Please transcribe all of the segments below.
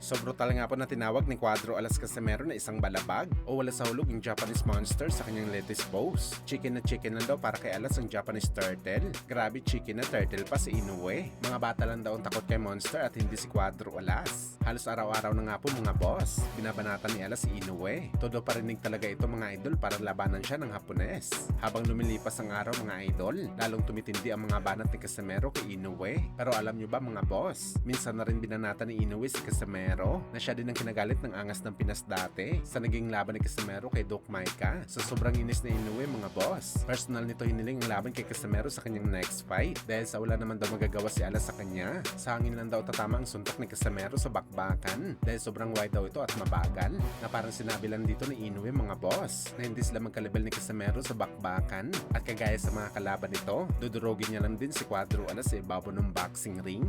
So brutal nga po na tinawag ni Cuadro Alas Casimero na isang balabag o wala sa hulog yung Japanese monster sa kanyang latest post. Chicken lang daw para kay Alas ang Japanese turtle. Grabe, chicken na turtle pa si Inoue. Mga bata lang daw ang takot kay monster at hindi si Cuadro Alas. Halos araw-araw na nga po mga boss, binabanatan ni Alas si Inoue. Todo parinig talaga ito mga idol para labanan siya ng Hapones. Habang lumilipas ang araw mga idol, lalong tumitindi ang mga banat ni Casimero kay Inoue. Pero alam nyo ba mga boss, minsan na rin binanatan ni Inoue si Casimero na siya din ang kinagalit ng angas ng Pinas dati sa naging laban ni Casimero kay Doc Maika. So sobrang inis na Inoue mga boss. Personal nito hiniling ang laban kay Casimero sa kanyang next fight dahil sa wala naman daw magagawa si Alas sa kanya. Sa hangin lang daw tatama ang suntok ni Casimero sa bakbakan dahil sobrang wide daw ito at mabagal na parang sinabi lang dito ni Inoue mga boss na hindi sila magkalabel ni Casimero sa bakbakan at kagaya sa mga kalaban nito, dudurogin niya lang din si Cuadro Alas sa ibabaw ng boxing ring.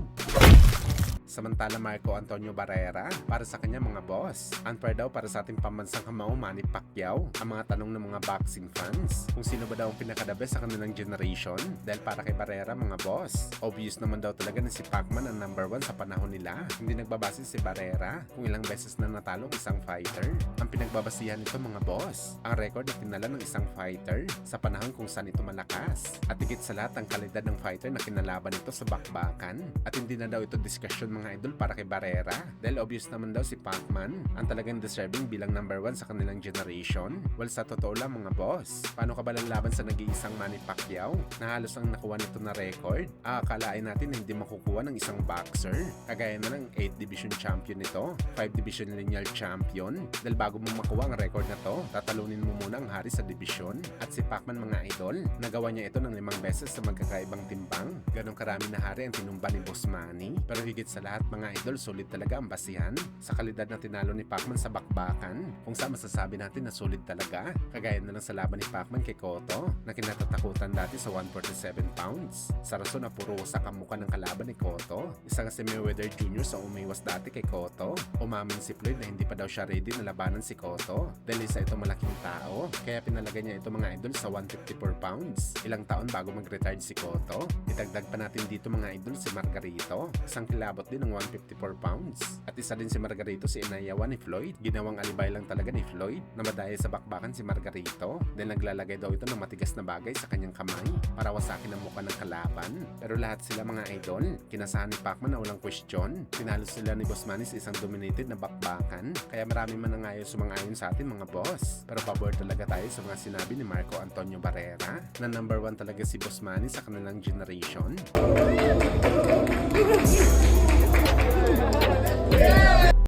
Samantala Marco Antonio Barrera, para sa kanya mga boss, unfair daw para sa ating pambansang kamao Manny Pacquiao. Ang mga tanong ng mga boxing fans, kung sino ba daw ang pinaka-the best sa kanilang generation? Dahil para kay Barrera mga boss, obvious naman daw talaga na si Pacman ang number 1 sa panahon nila. Hindi nagbabase si Barrera kung ilang beses na natalo ang isang fighter. Ang pinagbabasihan nito mga boss, ang record na tinala ng isang fighter sa panahon kung saan ito malakas. At higit sa lahat ang kalidad ng fighter na kinalaban nito sa bakbakan. At hindi na daw ito discussion mga idol para kay Barrera dahil obvious naman daw si Pacman ang talagang deserving bilang number 1 sa kanilang generation. Well, sa totoo lang mga boss, paano ka ba lalaban sa nag-iisang Manny Pacquiao na halos ang nakuha nito na record? Akalain natin na hindi makukuha ng isang boxer kagaya na ng 8 division champion nito, 5 division lineal champion. Dahil bago mo makuha ang record na to, tatalunin mo muna ang hari sa division. At si Pacman mga idol, nagawa niya ito ng 5 beses sa magkakaibang timbang. Ganong karami na hari ang tinumba ni Boss Manny. Pero higit sa lahat mga idol, sulit talaga ang basihan sa kalidad na tinalo ni Pacman sa bakbakan, kung saan masasabi natin na sulit talaga. Kagaya na lang sa laban ni Pacman kay Cotto na kinatatakutan dati sa 147 pounds. Sa rason na puro wasak ang mukha ng kalaban ni Cotto. Isa nga si Mayweather Jr. sa umiwas dati kay Cotto. Umamin si Floyd na hindi pa daw siya ready na labanan si Cotto dahil isa ito malaking tao. Kaya pinalagay niya ito mga idol sa 154 pounds. Ilang taon bago mag-retire si Cotto. Itagdag pa natin dito mga idol si Margarito. Isang kilabot din ng 154 pounds. At isa din si Margarito si inayawan ni Floyd. Ginawang alibay lang talaga ni Floyd na madaya sa bakbakan si Margarito dahil naglalagay daw ito ng matigas na bagay sa kanyang kamay para wasakin ang mukha ng kalaban. Pero lahat sila mga idol, kinasahan ni Pacman na walang question. Tinalo sila ni Boss Manny sa isang dominated na bakbakan. Kaya marami man ang ayaw sumang-ayon sa atin mga boss. Pero pabor talaga tayo sa mga sinabi ni Marco Antonio Barrera na number 1 talaga si Boss Manny sa kanilang generation.